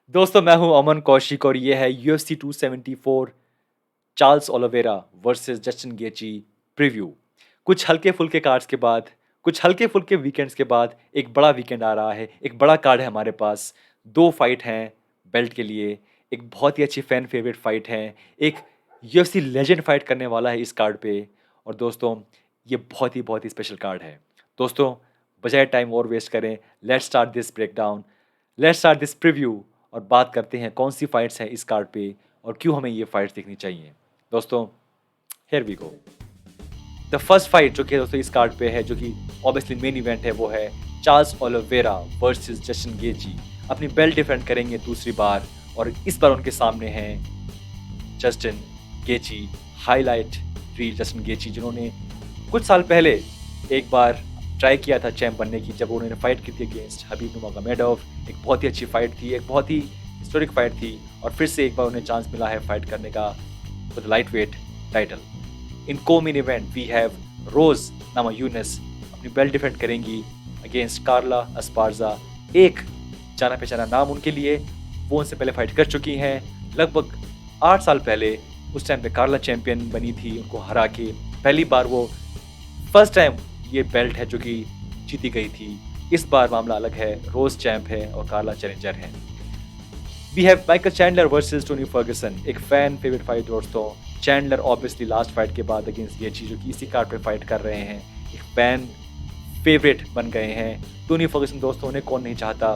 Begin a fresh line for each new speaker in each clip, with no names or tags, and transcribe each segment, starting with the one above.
दोस्तों मैं हूं अमन कौशिक और ये है UFC 274 Charles Oliveira versus Justin गेची preview. कुछ हल्के फुल्के कार्ड्स के बाद, कुछ हल्के फुल्के वीकेंड्स के बाद एक बड़ा वीकेंड आ रहा है। एक बड़ा कार्ड है हमारे पास। दो फाइट हैं बेल्ट के लिए। एक बहुत ही अच्छी फैन फेवरेट फाइट है। एक UFC लेजेंड फाइट करने वाला है इस कार्ड पे। और दोस्तों ये बहुत ही स्पेशल कार्ड है। दोस्तों बजाय टाइम और वेस्ट करें, let's start this breakdown, let's start this preview और बात करते हैं कौन सी फाइट्स हैं इस कार्ड पे और क्यों हमें ये फाइट्स देखनी चाहिए। दोस्तों here we go. The first fight जो कि दोस्तों इस कार्ड पे है, जो कि ऑब्वियसली मेन इवेंट है, वो है चार्ल्स ओलिवेरा वर्सेस जस्टिन गेची। अपनी बेल्ट डिफेंड करेंगे दूसरी बार और इस बार उनके सामने हैं जस्टिन गेची। हाईलाइट रील जस्टिन गेची, जिन्होंने कुछ साल पहले एक बार ट्राई किया था चैंप बनने की, जब उन्होंने फाइट की थी अगेंस्ट हबीब नूरमगोमेडोव। एक बहुत ही अच्छी फाइट थी, एक बहुत ही हिस्टोरिक फाइट थी और फिर से एक बार उन्हें चांस मिला है फाइट करने का with lightweight title. In co-main event we have Rose Namajunas अपनी बेल्ट डिफेंड करेंगी अगेंस्ट कार्ला एस्पार्जा। एक जाना पहचाना नाम उनके लिए, वो उनसे पहले फाइट कर चुकी हैं लगभग 8 साल पहले। उस टाइम पे कार्ला चैंपियन बनी थी, उनको हरा के पहली बार वो फर्स्ट टाइम ये बेल्ट है जो कि जीती गई थी। इस बार मामला अलग है, रोज चैंप है और कार्ला चैलेंजर है। We have Michael Chandler versus Tony Ferguson, एक फैन फेवरेट फाइट दोस्तों। चैंडलर ऑब्वियसली लास्ट फाइट के बाद अगेंस्ट गेची, जो कि इसी कार्ड पे फाइट कर रहे हैं, एक फैन फेवरेट बन गए हैं। टोनी फर्गसन दोस्तों, उन्हें कौन नहीं चाहता।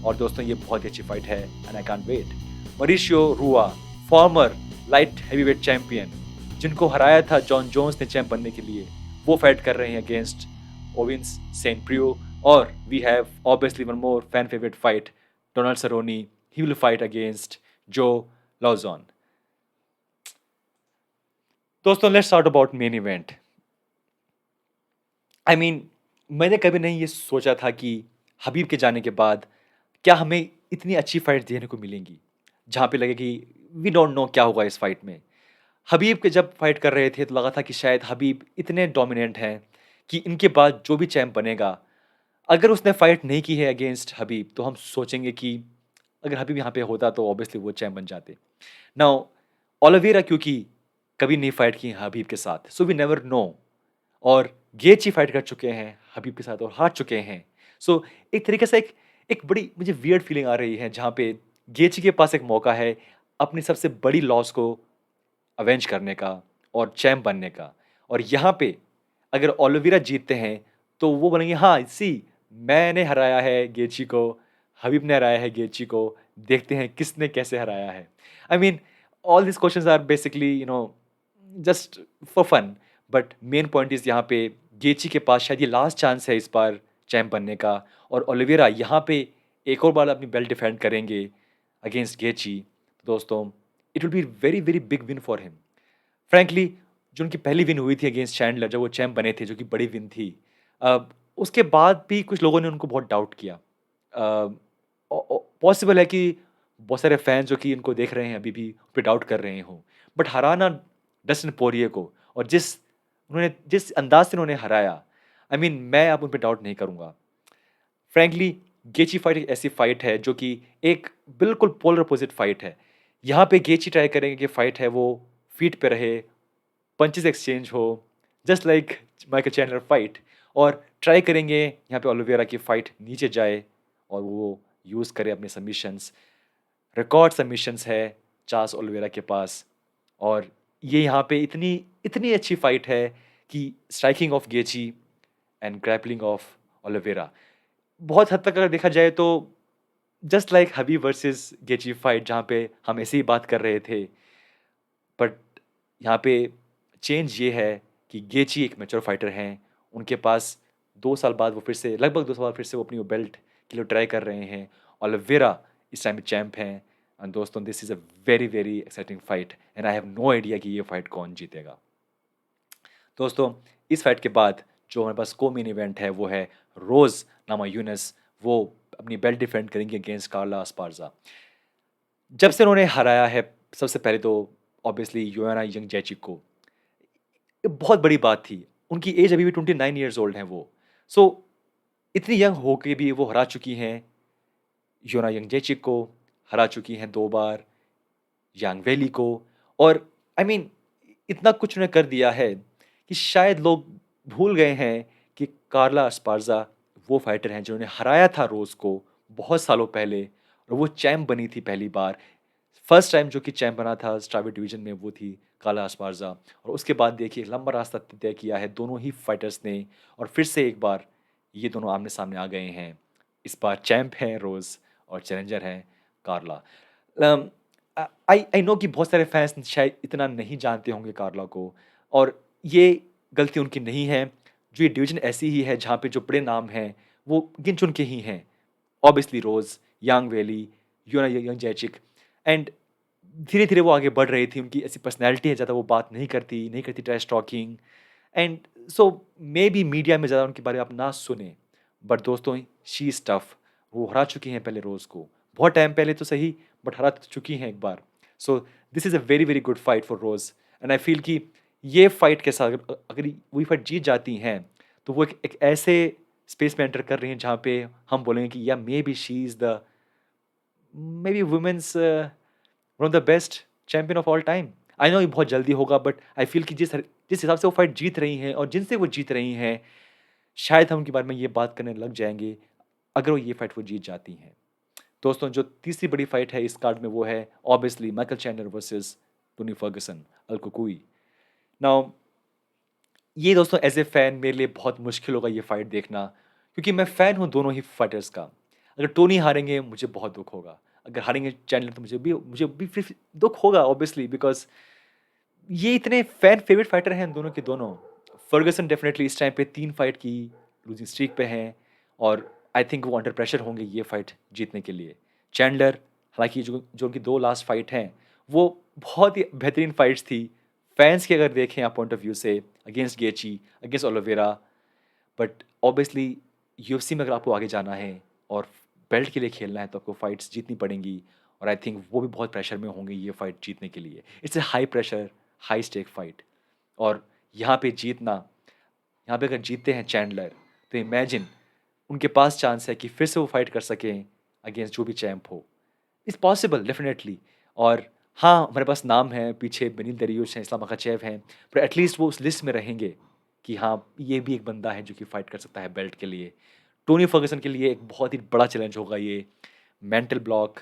और दोस्तों ये बहुत ही अच्छी फाइट है एंड आई कांट वेट। मॉरिशियो रुआ, फॉर्मर लाइट हैवीवेट चैंपियन, जिनको हराया था जॉन जोन्स ने चैंप बनने के लिए, वो फाइट कर रहे हैं अगेंस्ट ओविंस सेंट प्रियो। और we have obviously one more fan favourite fight, Donald Cerrone, he will fight against Joe Lauzon. दोस्तों let's start about main event. I mean मैंने कभी नहीं ये सोचा था कि हबीब के जाने के बाद क्या हमें इतनी अच्छी फाइट देखने को मिलेंगी, जहाँ पे लगे कि वी डोंट नो क्या होगा इस फाइट में। हबीब के जब फाइट कर रहे थे तो लगा था कि शायद हबीब इतने डोमिनेंट हैं कि इनके बाद जो भी चैंप बनेगा, अगर उसने फाइट नहीं की है अगेंस्ट हबीब, तो हम सोचेंगे कि अगर हबीब यहाँ पे होता तो ऑब्वियसली वो चैंप बन जाते। नाउ ओलिवेरा क्योंकि कभी नहीं फाइट की हबीब के साथ, सो वी नेवर नो। और गेची फाइट कर चुके हैं हबीब के साथ और हार चुके हैं। सो एक तरीके से एक बड़ी मुझे वियर्ड फीलिंग आ रही है, जहाँ पे गेची के पास एक मौका है अपनी सबसे बड़ी लॉस को अवेंज करने का और चैंप बनने का। और यहाँ पे अगर ओलिवेरा जीतते हैं तो वो बोलेंगे हाँ सी, मैंने हराया है गेची को, हबीब ने हराया है गेची को, देखते हैं किसने कैसे हराया है। I mean all this questions are basically just for fun, but main point is यहाँ पे गेची के पास शायद ये लास्ट चांस है इस बार चैंप बनने का। और ओलिवेरा यहाँ पे एक और बार अपनी बेल्ट डिफेंड करेंगे अगेंस्ट गेची। दोस्तों it will be very very big win for him. Frankly जो उनकी पहली विन हुई थी अगेंस्ट चैंडलर, जब वो चैंप बने थे, जो कि बड़ी विन थी, उसके बाद भी कुछ लोगों ने उनको बहुत डाउट किया। पॉसिबल है कि बहुत सारे फैंस जो कि इनको देख रहे हैं अभी भी उन पे डाउट कर रहे हों, बट हराना डस्टिन पोरिये को और जिस अंदाज से उन्होंने हराया, आई मीन मैं अब उन पे डाउट नहीं करूँगा। फ्रैंकली गेची फाइट एक ऐसी फाइट है जो कि एक बिल्कुल पोलर अपोजिट फाइट है। यहाँ पे गेची ट्राई करेंगे कि फाइट है वो फीट पे रहे, पंचेस एक्सचेंज हो, just like Michael Chandler fight. और ट्राई करेंगे यहाँ पे ओलिवेरा की फाइट नीचे जाए और वो यूज़ करे अपने सबमिशंस। रिकॉर्ड सबमिशंस है चार्ल्स ओलिवेरा के पास। और ये यहाँ पे इतनी इतनी अच्छी फाइट है कि striking off गेची and grappling of Oliveira, बहुत हद तक अगर देखा जाए तो जस्ट लाइक हबीब वर्सेस गेची फाइट, जहाँ पे हम ऐसे ही बात कर रहे थे। बट यहाँ पे चेंज ये है कि गेची एक मैच्योर फाइटर हैं। उनके पास 2 साल बाद वो फिर से लगभग 2 साल बाद फिर से वो अपनी वो बेल्ट के लिए ट्राई कर रहे हैं। ओलिवेरा इस टाइम चैंप हैं। एंड दोस्तों this is a very very exciting fight and I have no idea कि ये फाइट कौन जीतेगा। दोस्तों इस फाइट के बाद जो हमारे पास को मेन इवेंट है वो है रोज नामायूनस। वो अपनी बेल्ट डिफेंड करेंगे अगेंस्ट कार्ला एस्पार्जा। जब से उन्होंने हराया है, सबसे पहले तो ऑब्वियसली योआना यंग जैचिक को, ये बहुत बड़ी बात थी। उनकी एज अभी भी 29 ईयर्स ओल्ड हैं वो। सो इतनी यंग होके भी वो हरा चुकी हैं योना यंग जैचिक को, हरा चुकी हैं 2 बार यांग वैली को। और आई मीन इतना कुछ उन्होंने कर दिया है कि शायद लोग भूल गए हैं कि कार्ला एस्पार्जा वो फाइटर हैं जिन्होंने हराया था रोज़ को बहुत सालों पहले, और वो चैंप बनी थी पहली बार। फर्स्ट टाइम जो कि चैंप बना था स्ट्राइवेट डिवीजन में वो थी कार्ला एस्पार्जा, और उसके बाद देखिए लंबा रास्ता तय किया है दोनों ही फाइटर्स ने, और फिर से एक बार ये दोनों आमने-सामने आ गए हैं। इस बार चैंप हैं रोज़ और चैलेंजर हैं कार्ला। अम, आई नो कि बहुत सारे फैंस शायद इतना नहीं जानते होंगे कार्ला को, और ये गलती उनकी नहीं है। जो ये डिवीज़न ऐसी ही है जहाँ पे जो बड़े नाम हैं, वो गिन-चुन के ही हैं। ऑब्वियसली रोज़, यांग वैली, यूना यंगजैचिक, एंड धीरे-धीरे वो आगे बढ़ रही थी। उनकी ऐसी पर्सनैलिटी है, ज़्यादा वो बात नहीं करती trash talking, and so maybe media में ज़्यादा उनके बारे में आप ना सुनें। बट दोस्तों, शी इज़ टफ। वो हरा चुकी हैं पहले रोज़ को। बहुत टाइम पहले तो सही, बट हरा चुकी हैं एक बार। So this is a very, very good fight for Rose, and I feel कि ये फाइट के साथ अगर वही फाइट जीत जाती हैं, तो वो एक ऐसे स्पेस में एंटर कर रही हैं जहाँ पे हम बोलेंगे कि या maybe she is the maybe women's one of the best champion of all time. I know ये बहुत जल्दी होगा, बट आई फ़ील कि जिस हिसाब से वो फाइट जीत रही हैं और जिनसे वो जीत रही हैं, शायद हम उनके बारे में ये बात करने लग जाएँगे, अगर वो ये फाइट वो जीत जाती हैं। दोस्तों, जो तीसरी बड़ी फाइट है इस कार्ड में वो है obviously Michael Chandler versus Tony Ferguson, Al कुकुई। नाउ ये दोस्तों एज़ ए फ़ैन मेरे लिए बहुत मुश्किल होगा ये फाइट देखना, क्योंकि मैं फ़ैन हूँ दोनों ही फाइटर्स का। अगर टोनी हारेंगे मुझे बहुत दुःख होगा, अगर हारेंगे चैंडलर तो मुझे भी फिर दुःख होगा ऑब्वियसली, बिकॉज़ ये इतने फ़ैन फ़ेवरेट फाइटर हैं दोनों के दोनों। फर्गुसन डेफ़िनेटली इस टाइम पे 3 फाइट की लूज़िंग स्ट्रीक पे हैं, और आई थिंक वो अंडर प्रेशर होंगे ये फाइट जीतने के लिए। चैंडलर, हालाँकि जो जो उनकी 2 लास्ट फाइट हैं, वो बहुत ही बेहतरीन फाइट्स थी। फैन्स की अगर देखें आप पॉइंट ऑफ व्यू से, against गेची, against Oliveira, but obviously UFC में अगर आपको आगे जाना है और बेल्ट के लिए खेलना है तो आपको फाइट्स जीतनी पड़ेंगी, और आई थिंक वो भी बहुत प्रेशर में होंगे ये फाइट जीतने के लिए। It's a high pressure, high stake fight, और यहाँ पे जीतना, यहाँ पे अगर जीतते हैं चैंडलर, तो इमेजिन उनके पास चांस है कि फिर से वो फाइट कर सकें अगेंस्ट जो भी चैंप हो। It's possible definitely. और हाँ, हमारे पास नाम है, पीछे बेनिल दरियुश हैं, इस्लाम मखाचेव हैं, पर एटलीस्ट वो उस लिस्ट में रहेंगे कि हाँ, ये भी एक बंदा है जो कि फाइट कर सकता है बेल्ट के लिए। टोनी फर्गुसन के लिए एक बहुत ही बड़ा चैलेंज होगा ये। Mental block,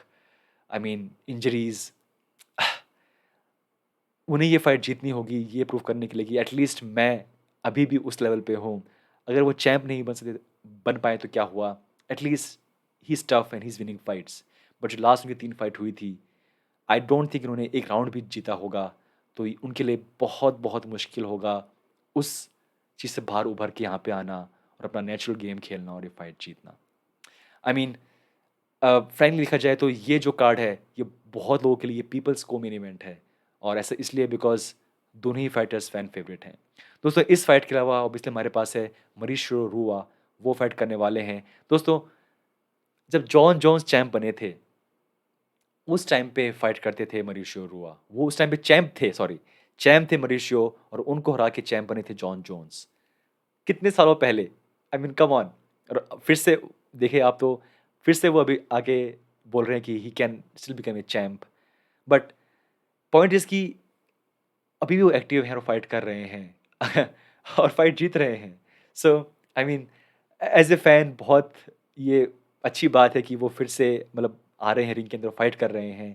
I mean injuries, उन्हें ये फाइट जीतनी होगी ये प्रूव करने के लिए कि एटलीस्ट मैं अभी भी उस लेवल पे हूँ। अगर वो चैंप नहीं बन पाए तो क्या हुआ? At least he is tough and he is winning fights. But जो लास्ट उनकी 3 फाइट हुई थी, आई डोंट थिंक उन्होंने एक राउंड भी जीता होगा। तो उनके लिए बहुत बहुत मुश्किल होगा उस चीज़ से बाहर उभर के यहाँ पे आना और अपना नेचुरल गेम खेलना और ये फाइट जीतना। आई मीन फ्रैंकली देखा जाए तो ये जो कार्ड है, ये बहुत लोगों के लिए पीपल्स को मेन इवेंट है, और ऐसा इसलिए बिकॉज़ दोनों ही फाइटर्स फैन फेवरेट हैं। दोस्तों, इस फाइट के अलावा ऑब्वियसली हमारे पास है मरीशियो रूआ, वो फाइट करने वाले हैं। दोस्तों, जब जॉन जोन्स चैंप बने थे, उस टाइम पे फाइट करते थे मरीशियो रूआ। वो उस टाइम पे चैंप थे, सॉरी, चैंप थे मरीशियो, और उनको हरा के चैंप बने थे जॉन जोन्स। कितने सालों पहले, आई मीन कम ऑन। और फिर से देखिए आप, तो फिर से वो अभी आगे बोल रहे हैं कि he can still become a champ, but point is कि अभी भी वो एक्टिव हैं और फाइट कर रहे हैं और फाइट जीत रहे हैं। So I mean as a fan बहुत ये अच्छी बात है कि वो फिर से मतलब आ रहे हैं रिंग के अंदर, फाइट कर रहे हैं,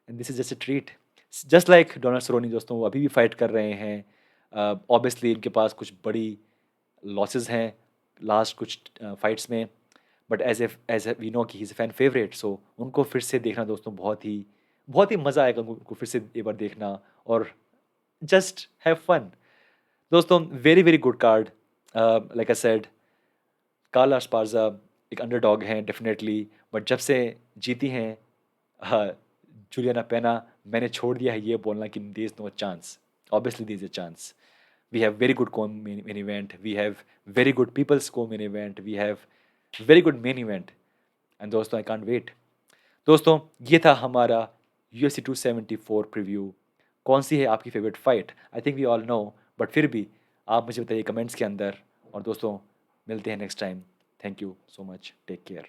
and this is just a treat. Just like Donald Cerrone दोस्तों, वो अभी भी फाइट कर रहे हैं। ऑब्वियसली इनके पास कुछ बड़ी लॉसेस हैं लास्ट कुछ फाइट्स में, but as a we know कि he is a fan favourite, सो उनको फिर से देखना दोस्तों बहुत ही मज़ा आएगा उनको फिर से एक बार देखना, और जस्ट हैव फन। दोस्तों, very very good card. Like I said, Carla Esparza एक अंडरडॉग हैं डेफिनेटली, बट जब से जीती हैं जूलियाना पेना, मैंने छोड़ दिया है ये बोलना कि there is no chance. Obviously there is a chance. We have very good main event. We have very good people's co-main event. We have very good main event. And दोस्तों, I can't wait. दोस्तों, ये था हमारा UFC 274 preview. कौन सी है आपकी favourite fight? I think we all know, but फिर भी आप मुझे बताइए कमेंट्स के अंदर। और दोस्तों, मिलते हैं next time. Thank you so much. Take care.